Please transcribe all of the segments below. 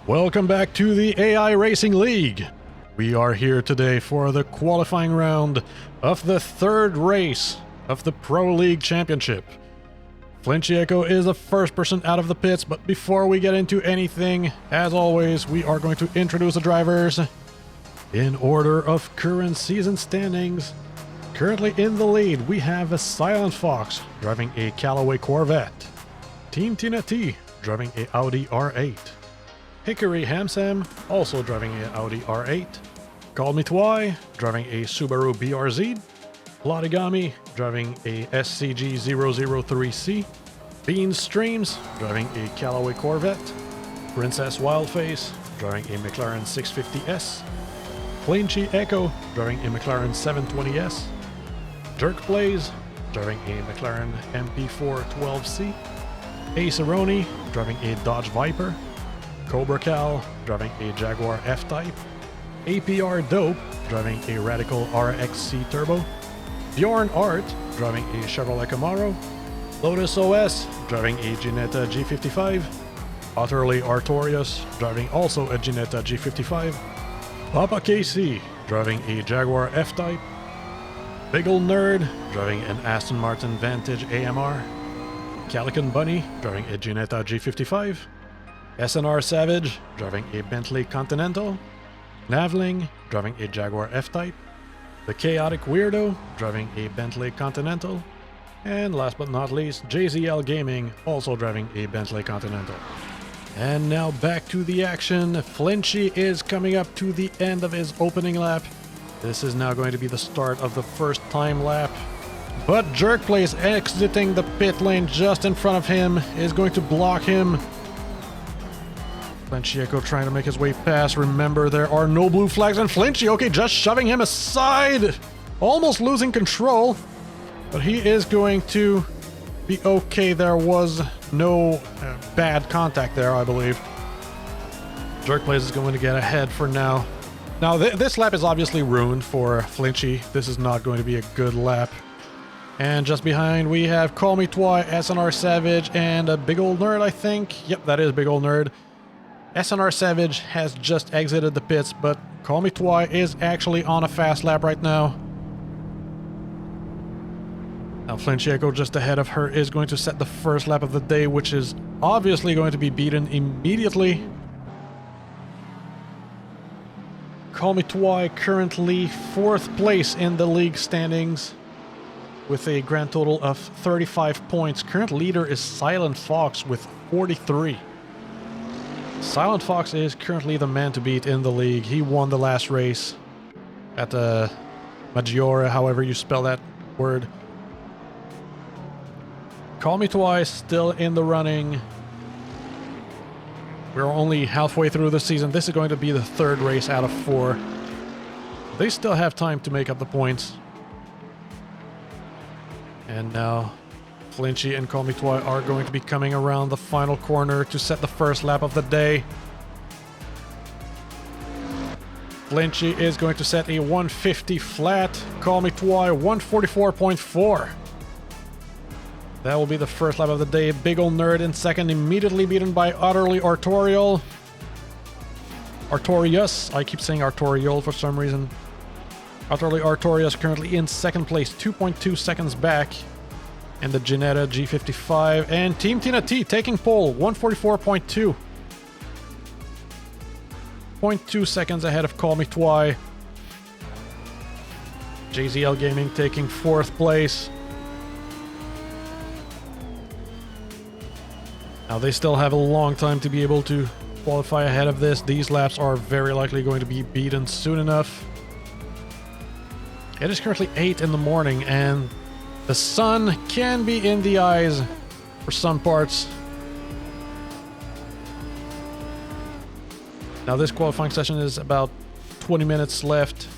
Welcome back to the AI Racing League. We are here today for the qualifying round of the third race of the Pro League Championship. Flinchy Echo is the first person out of the pits, but before we get into anything, as always, we are going to introduce the drivers in order of current season standings. Currently in the lead, we have a Silent Fox driving a Callaway Corvette, Team Ginetta T driving a Audi R8, Hickory Hamsam also driving a Audi R8, Call Me Twy driving a Subaru BRZ, Plotigami driving a SCG003C, Bean Streams driving a Callaway Corvette, Princess Wildface driving a McLaren 650S, Flinchy Echo driving a McLaren 720S, Dirk Blaze driving a McLaren MP4-12C, Ace Aroni driving a Dodge Viper, Cobra Cal driving a Jaguar F-Type, APR Dope driving a Radical RXC Turbo, Bjorn Art driving a Chevrolet Camaro, Lotus OS driving a Ginetta G55, Utterly Artorias driving also a Ginetta G55, Papa KC driving a Jaguar F-Type, Big Ol' Nerd driving an Aston Martin Vantage AMR, Calican Bunny driving a Ginetta G55, SNR Savage driving a Bentley Continental, Navling driving a Jaguar F-Type, The Chaotic Weirdo driving a Bentley Continental, and last but not least, JZL Gaming also driving a Bentley Continental. And now back to the action. Flinchy is coming up to the end of his opening lap. This is now going to be the start of the first time lap. But Jerkplace exiting the pit lane just in front of him is going to block him. Flinchy Echo trying to make his way past. Remember, there are no blue flags, and Flinchy, okay, just shoving him aside. Almost losing control, but he is going to be okay. There was no bad contact there, I believe. Jerkplace is going to get ahead for now. Now, this lap is obviously ruined for Flinchy. This is not going to be a good lap. And just behind, we have Call Me Twy, SNR Savage, and a Big Ol' Nerd, I think. Yep, that is Big Ol' Nerd. SNR Savage has just exited the pits, but Call Me Twy is actually on a fast lap right now. Now Flinchy Echo just ahead of her is going to set the first lap of the day, which is obviously going to be beaten immediately. Call Me Twy currently 4th place in the league standings with a grand total of 35 points. Current leader is Silent Fox with 43. Silent Fox is currently the man to beat in the league. He won the last race at Maggiore, however you spell that word. Call Me Twy still in the running. We're only halfway through the season. This is going to be the 3rd race out of 4. They still have time to make up the points. And now Flinchy and Call Me Twy are going to be coming around the final corner to set the first lap of the day. Flinchy is going to set a 150 flat. Call Me Twy 144.4. That will be the first lap of the day. Big Ol' Nerd in second, immediately beaten by Utterly Artorial. Artorius. I keep saying Artorial for some reason. Utterly Artorius currently in second place, 2.2 seconds back. And the Ginetta G55. And Team Ginetta T taking pole, 144.2. 0.2 seconds ahead of Call Me Twy. JZL Gaming taking 4th place. Now they still have a long time to be able to qualify ahead of this. These laps are very likely going to be beaten soon enough. It is currently 8 in the morning and the sun can be in the eyes for some parts. Now this qualifying session is about 20 minutes left.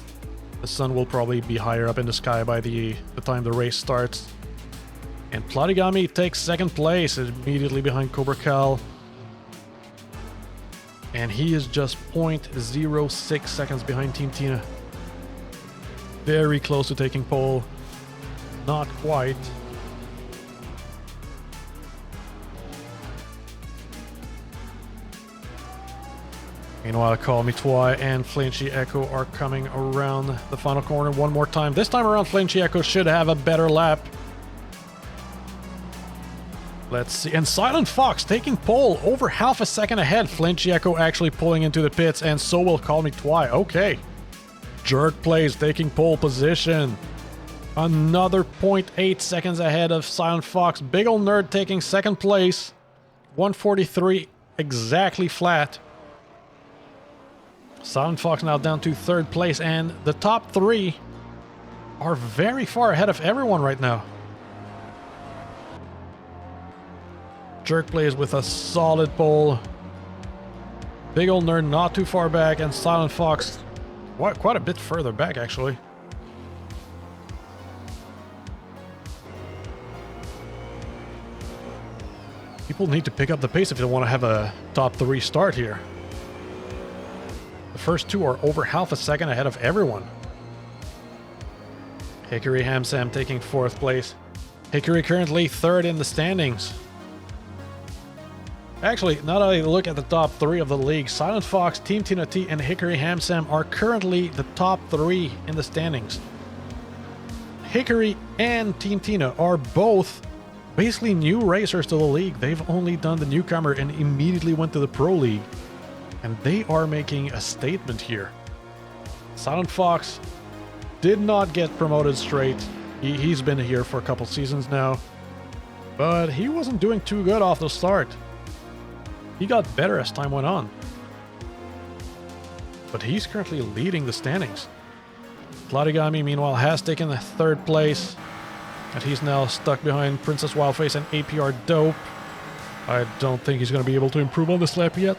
The sun will probably be higher up in the sky by the time the race starts. And Plotigami takes 2nd place, immediately behind Cobra Cal. And he is just 0.06 seconds behind Team Tina. Very close to taking pole. Not quite. Meanwhile, Call Me Twi and Flinchy Echo are coming around the final corner one more time. This time around, Flinchy Echo should have a better lap. Let's see. And Silent Fox taking pole over half a second ahead. Flinchy Echo actually pulling into the pits, and so will Call Me Twi. Okay. Jerk Plays taking pole position. Another 0.8 seconds ahead of Silent Fox. Big Ol' Nerd taking second place. 143 exactly flat. Silent Fox now down to third place, and the top three are very far ahead of everyone right now. Jerk Plays with a solid pole. Big Ol' Nerd not too far back, and Silent Fox quite a bit further back actually. People need to pick up the pace if they want to have a top three start here. The first two are over half a second ahead of everyone. Hickory Hamsam taking fourth place. Hickory currently third in the standings. Actually, now that I look at the top three of the league, Silent Fox, Team Tina T, and Hickory Hamsam are currently the top three in the standings. Hickory and Team Tina are both basically new racers to the league. They've only done the newcomer and immediately went to the pro league. And they are making a statement here. Silent Fox did not get promoted straight. He's been here for a couple seasons now. But he wasn't doing too good off the start. He got better as time went on. But he's currently leading the standings. Vladimir, meanwhile, has taken the third place. And he's now stuck behind Princess Wildface and APR Dope. I don't think he's going to be able to improve on this lap yet.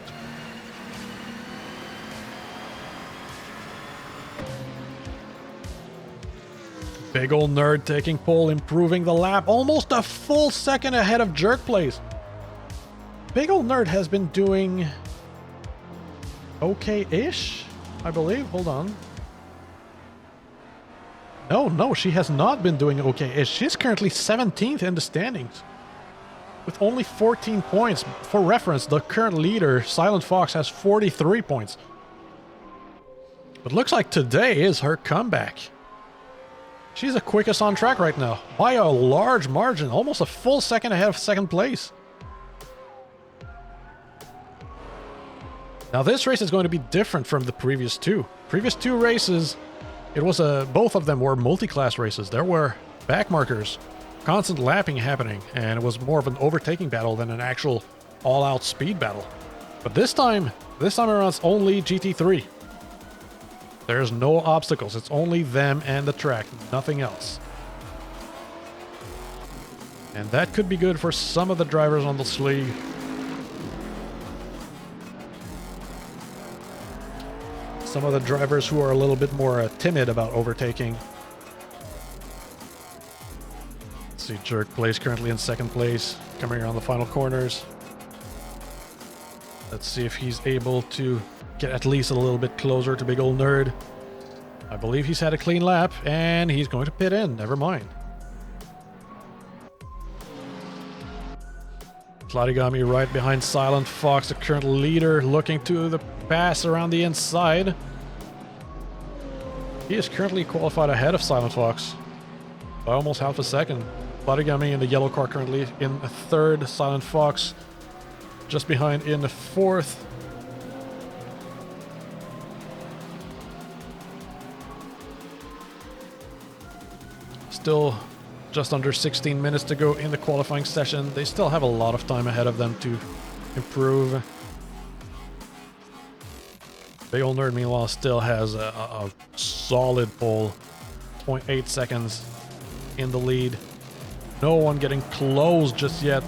Big Ol' Nerd taking pole, improving the lap. Almost a full second ahead of Jerk Plays. Big Ol' Nerd has been doing okay-ish, I believe. Hold on. No, she has not been doing okay-ish. She's currently 17th in the standings with only 14 points. For reference, the current leader, Silent Fox, has 43 points. But looks like today is her comeback. She's the quickest on track right now by a large margin, almost a full second ahead of second place. Now this race is going to be different from the previous two. Previous two races, it was both of them were multi-class races. There were back markers, constant lapping happening, and it was more of an overtaking battle than an actual all-out speed battle. But this time around it's only GT3. There's no obstacles. It's only them and the track, nothing else. And that could be good for some of the drivers on this league. Some of the drivers who are a little bit more timid about overtaking. Let's see, Jerk Plays currently in second place, coming around the final corners. Let's see if he's able to get at least a little bit closer to Big Ol' Nerd. I believe he's had a clean lap, and he's going to pit in. Never mind. Vladimir right behind Silent Fox, the current leader, looking to the pass around the inside. He is currently qualified ahead of Silent Fox by almost half a second. Vladimir in the yellow car currently in third. Silent Fox just behind in the fourth. Still just under 16 minutes to go in the qualifying session. They still have a lot of time ahead of them to improve. Big Ol' Nerd, meanwhile, still has a solid pole. 0.8 seconds in the lead. No one getting close just yet.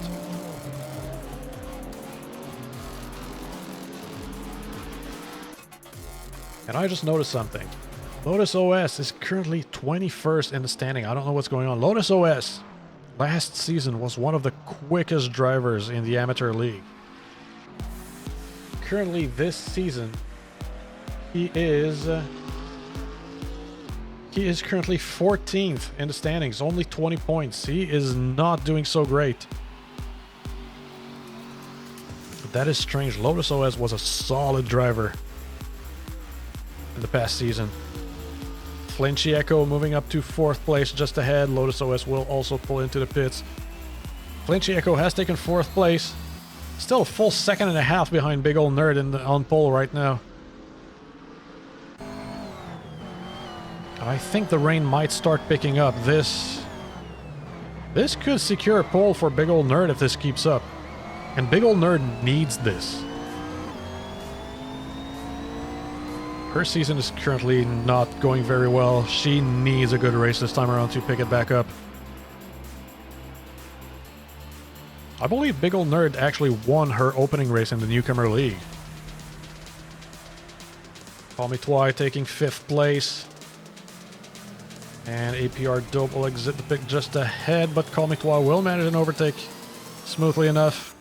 And I just noticed something. Lotus OS is currently 21st in the standing. I don't know what's going on. Lotus OS last season was one of the quickest drivers in the amateur league. Currently this season, he is currently 14th in the standings, only 20 points. He is not doing so great. That is strange. Lotus OS was a solid driver in the past season. Flinchy Echo moving up to 4th place just ahead. Lotus OS will also pull into the pits. Flinchy Echo has taken 4th place. Still a full second and a half behind Big Ol' Nerd on pole right now. I think the rain might start picking up. This could secure a pole for Big Ol' Nerd if this keeps up. And Big Ol' Nerd needs this. Her season is currently not going very well. She needs a good race this time around to pick it back up. I believe Big Ol' Nerd actually won her opening race in the Newcomer League. Call Me Twi taking 5th place. And APR Dope will exit the pit just ahead, but Call Me Twi will manage an overtake smoothly enough.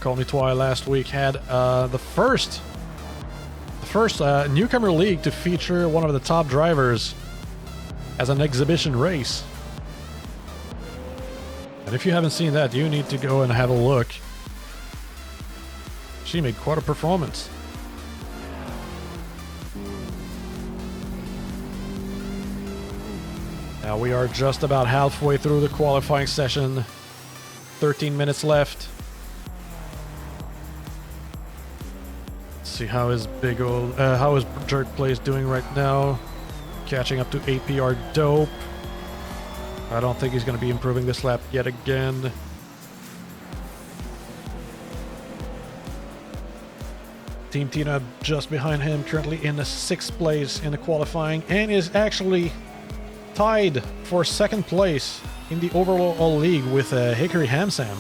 Call Me Twi last week had the first Newcomer League to feature one of the top drivers as an exhibition race. And if you haven't seen that, you need to go and have a look. She made quite a performance. Now we are just about halfway through the qualifying session. 13 minutes left. See how his how his Jerk Play is doing right now. Catching up to APR Dope. I don't think he's going to be improving this lap yet again. Team Tina just behind him, currently in the 6th place in the qualifying, and is actually tied for 2nd place in the overall league with Hickory Hamsam.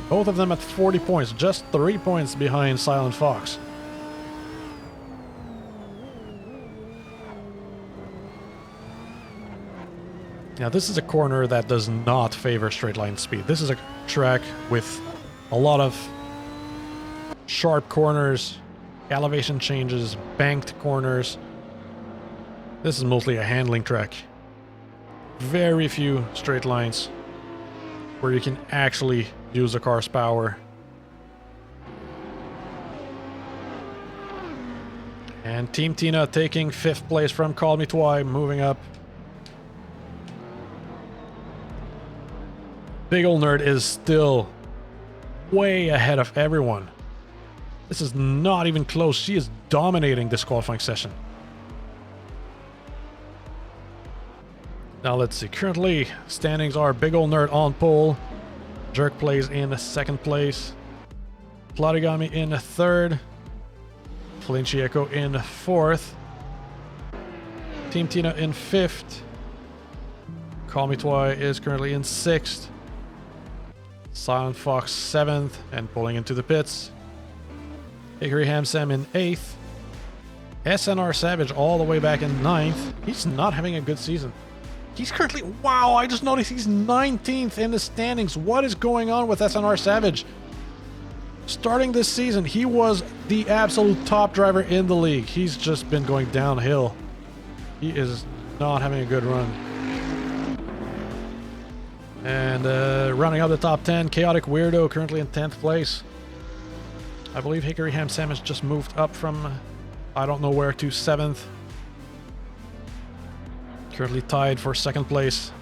Both of them at 40 points, just 3 points behind Silent Fox. Now this is a corner that does not favor straight line speed. This is a track with a lot of sharp corners, elevation changes, banked corners. This is mostly a handling track. Very few straight lines where you can actually use the car's power. And Team Tina taking 5th place from Call Me Twi, moving up. Big Ol' Nerd is still way ahead of everyone. This is not even close. She is dominating this qualifying session. Now let's see. Currently, standings are Big Ol' Nerd on pole. Jerk Plays in 2nd place. Platigami in 3rd. Flinchy Echo in 4th. Team Tina in 5th. Call Me Twi is currently in 6th. Silent Fox 7th and pulling into the pits. Hickory Hamsam in 8th. SNR Savage all the way back in 9th. He's not having a good season. He's currently... Wow, I just noticed he's 19th in the standings. What is going on with SNR Savage? Starting this season, he was the absolute top driver in the league. He's just been going downhill. He is not having a good run. And running up the top 10, Chaotic Weirdo currently in 10th place. I believe Hickory Hamsam has just moved up from I don't know where to 7th. Currently tied for 2nd place.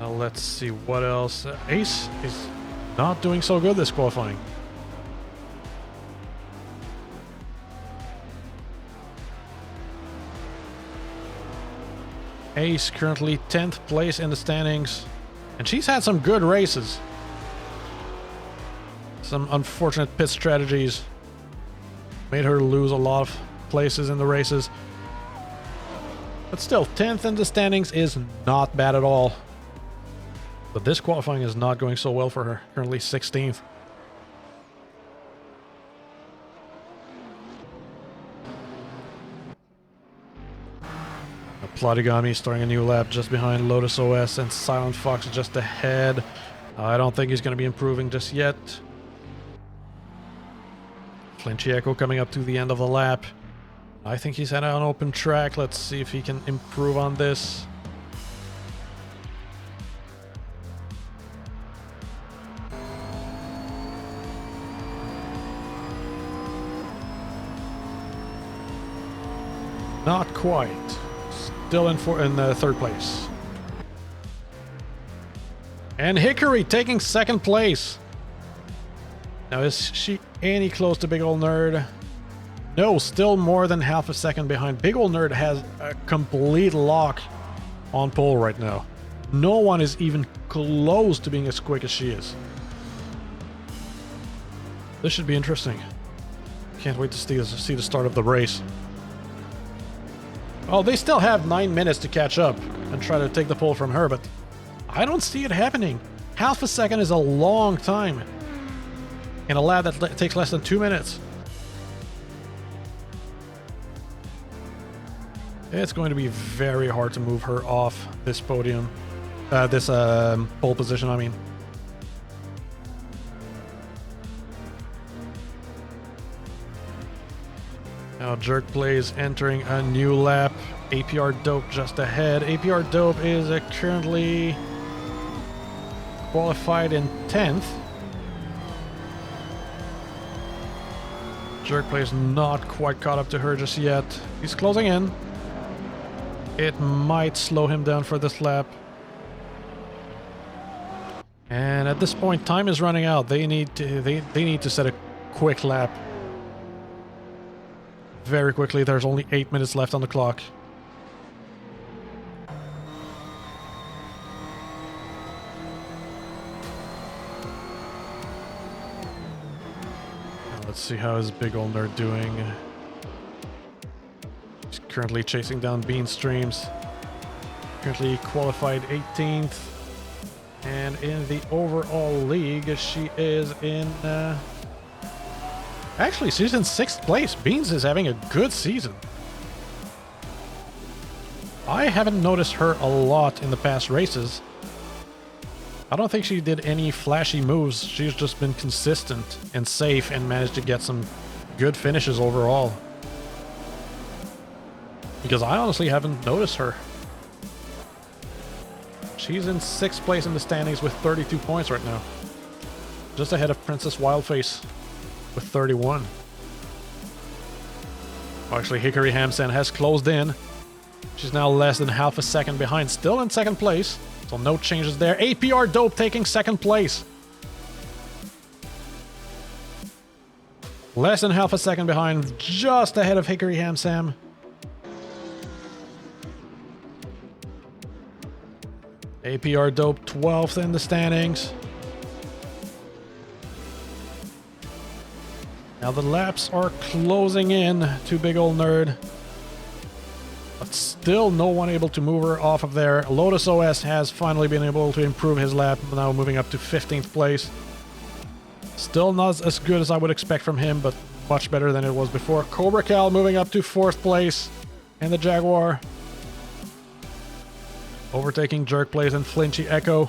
Now let's see what else. Ace is not doing so good this qualifying. Ace currently 10th place in the standings. And she's had some good races. Some unfortunate pit strategies made her lose a lot of places in the races. But still, 10th in the standings is not bad at all. But this qualifying is not going so well for her. Currently 16th. Platigami starting a new lap just behind Lotus OS, and Silent Fox just ahead. I don't think he's going to be improving just yet. Flinchy Echo coming up to the end of the lap. I think he's at an open track. Let's see if he can improve on this. Not quite. Still in third place. And Hickory taking second place. Now, is she any close to Big Ol' Nerd? No, still more than half a second behind. Big Ol' Nerd has a complete lock on pole right now. No one is even close to being as quick as she is. This should be interesting. Can't wait to see the start of the race. Well, they still have 9 minutes to catch up and try to take the pole from her, but I don't see it happening. Half a second is a long time in a lap that takes less than 2 minutes. It's going to be very hard to move her off this podium, this pole position, I mean. Now Jerk Plays entering a new lap. APR Dope just ahead. APR Dope is currently qualified in 10th. Jerk Plays not quite caught up to her just yet. He's closing in. It might slow him down for this lap. And at this point, time is running out. They need to set a quick lap. Very quickly. There's only 8 minutes left on the clock. Now let's see how is Big Ol' Nerd doing. He's currently chasing down Bean Streams. Currently qualified 18th. And in the overall league, she is in... Actually, she's in 6th place. Beans is having a good season. I haven't noticed her a lot in the past races. I don't think she did any flashy moves. She's just been consistent and safe and managed to get some good finishes overall. Because I honestly haven't noticed her. She's in 6th place in the standings with 32 points right now. Just ahead of Princess Wildface with 31. Actually, Hickory Hamsan has closed in. She's now less than half a second behind. Still in 2nd place. So no changes there. APR Dope taking 2nd place. Less than half a second behind. Just ahead of Hickory Hamsam. APR Dope 12th in the standings. Now the laps are closing in to Big Ol' Nerd. But still no one able to move her off of there. Lotus OS has finally been able to improve his lap, now moving up to 15th place. Still not as good as I would expect from him, but much better than it was before. Cobra Cal moving up to 4th place in the Jaguar. Overtaking Jerk Plays and Flinchy Echo.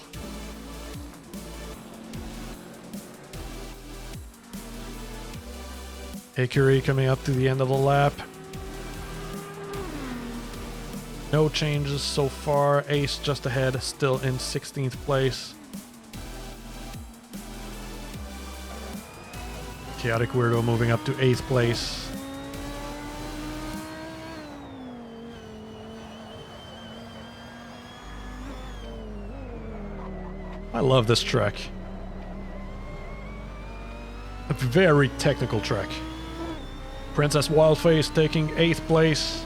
Hickory coming up to the end of the lap. No changes so far. Ace just ahead, still in 16th place. Chaotic Weirdo moving up to 8th place. I love this track. A very technical track. Princess Wildface taking 8th place.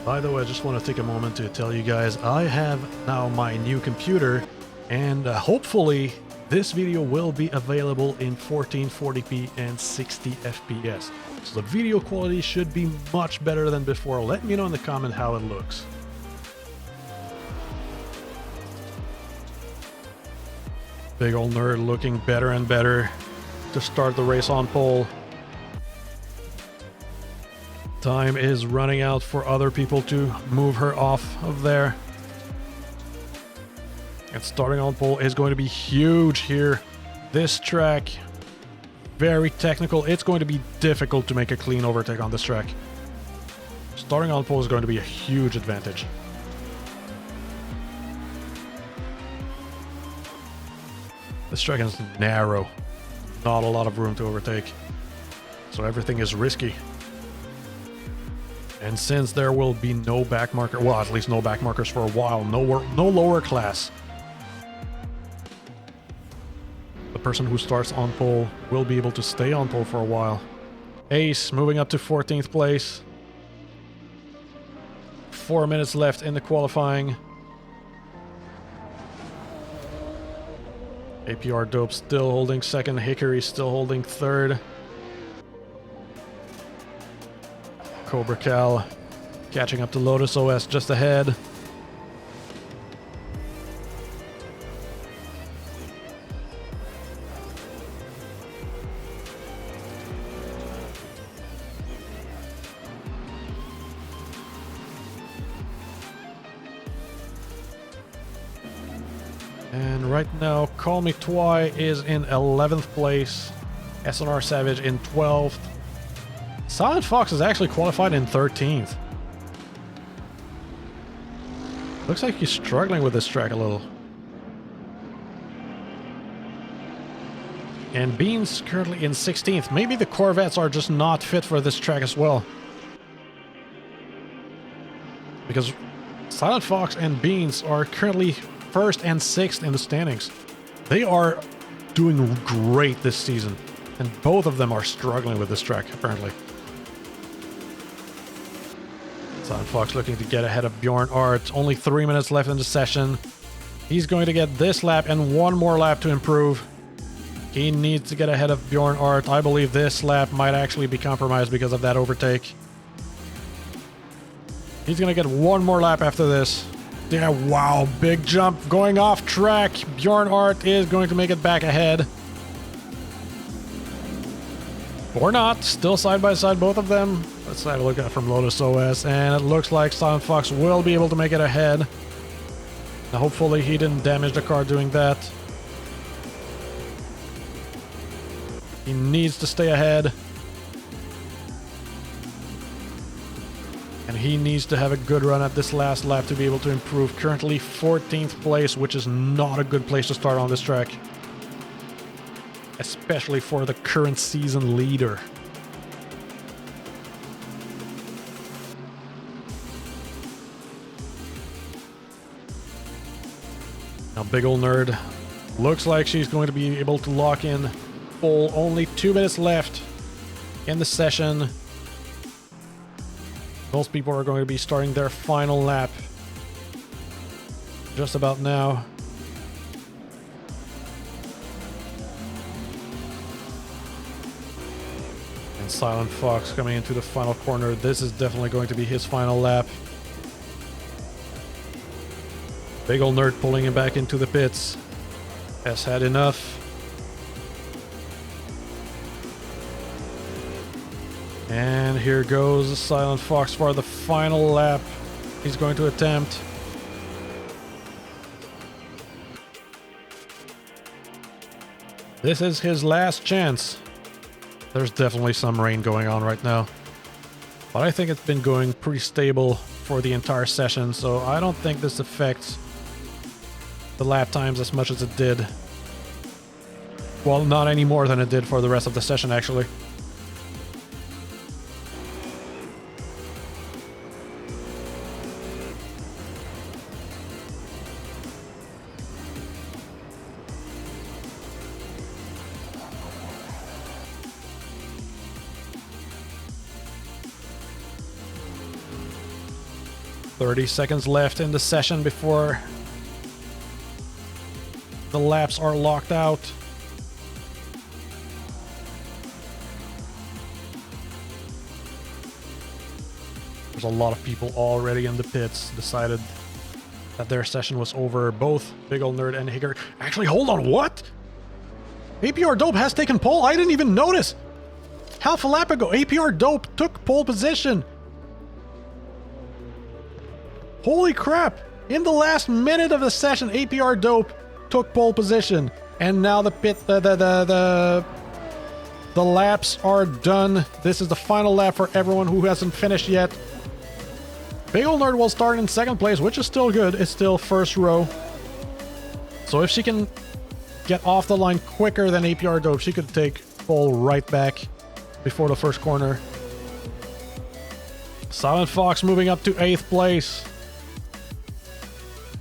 By the way, I just want to take a moment to tell you guys I have now my new computer, and hopefully this video will be available in 1440p and 60 FPS. So the video quality should be much better than before. Let me know in the comment how it looks. Big Ol' Nerd looking better and better to start the race on pole. Time is running out for other people to move her off of there. And starting on pole is going to be huge here. This track, very technical. It's going to be difficult to make a clean overtake on this track. Starting on pole is going to be a huge advantage. This track is narrow. Not a lot of room to overtake. So everything is risky. And since there will be no back marker, well, at least no back markers for a while, no lower class, the person who starts on pole will be able to stay on pole for a while. Ace moving up to 14th place. 4 minutes left in the qualifying. APR Dope still holding second. Hickory still holding third. Cobra Cal catching up to Lotus OS just ahead. And right now, Call Me Twy is in 11th place. SNR Savage in 12th. Silent Fox is actually qualified in 13th. Looks like he's struggling with this track a little. And Beans currently in 16th. Maybe the Corvettes are just not fit for this track as well. Because Silent Fox and Beans are currently 1st and 6th in the standings. They are doing great this season. And both of them are struggling with this track, apparently. Silent Fox looking to get ahead of Bjorn Art. Only 3 minutes left in the session. He's going to get this lap and one more lap to improve. He needs to get ahead of Bjorn Art. I believe this lap might actually be compromised because of that overtake. He's going to get one more lap after this. Yeah, wow, big jump going off track. Bjorn Art is going to make it back ahead. Or not, still side by side, both of them. Let's have a look at it from Lotus OS, and it looks like Silent Fox will be able to make it ahead. Now, hopefully he didn't damage the car doing that. He needs to stay ahead. And he needs to have a good run at this last lap to be able to improve. Currently 14th place, which is not a good place to start on this track. Especially for the current season leader. Now Big Ol' Nerd looks like she's going to be able to lock in full. Only 2 minutes left in the session. Most people are going to be starting their final lap just about now. And Silent Fox coming into the final corner. This is definitely going to be his final lap. Big Ol' Nerd pulling him back into the pits. Has had enough. And here goes Silent Fox for the final lap. He's going to attempt. This is his last chance. There's definitely some rain going on right now. But I think it's been going pretty stable for the entire session, so I don't think this affects the lap times as much as it did. Well, not any more than it did for the rest of the session, actually. "30 seconds left in the session before the laps are locked out." There's a lot of people already in the pits decided that their session was over. Both Big Ol' Nerd and Higger. Actually, hold on, what? APR Dope has taken pole? I didn't even notice. Half a lap ago, APR Dope took pole position. Holy crap! In the last minute of the session, APR Dope took pole position, and now the The laps are done. This is the final lap for everyone who hasn't finished yet. Big Ol' Nerd will start in second place, which is still good. It's still first row. So if she can get off the line quicker than APR Dope, she could take pole right back before the first corner. Silent Fox moving up to 8th place.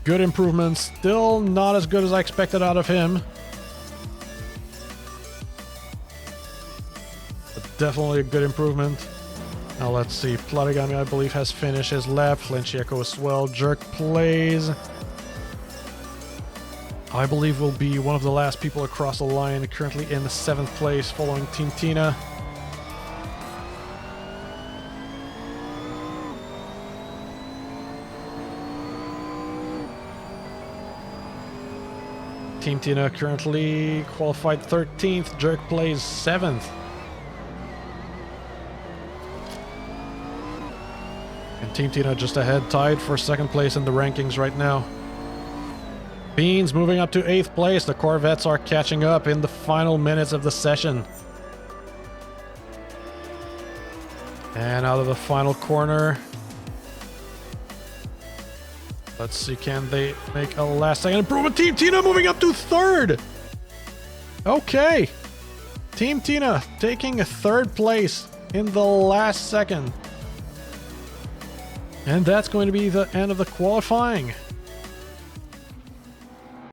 Good improvement. Still not as good as I expected out of him. But definitely a good improvement. Now let's see. Platigami, I believe, has finished his lap. Flenciaco as well. Jerk plays. I believe will be one of the last people across the line. Currently in the 7th place following Team Tina. Team Tina currently qualified 13th. Jerk plays 7th. And Team Tina just ahead, tied for 2nd place in the rankings right now. Beans moving up to 8th place. The Corvettes are catching up in the final minutes of the session. And out of the final corner. Let's see, can they make a last second improvement? Team Tina moving up to 3rd. Okay. Team Tina taking a 3rd place in the last second. And that's going to be the end of the qualifying.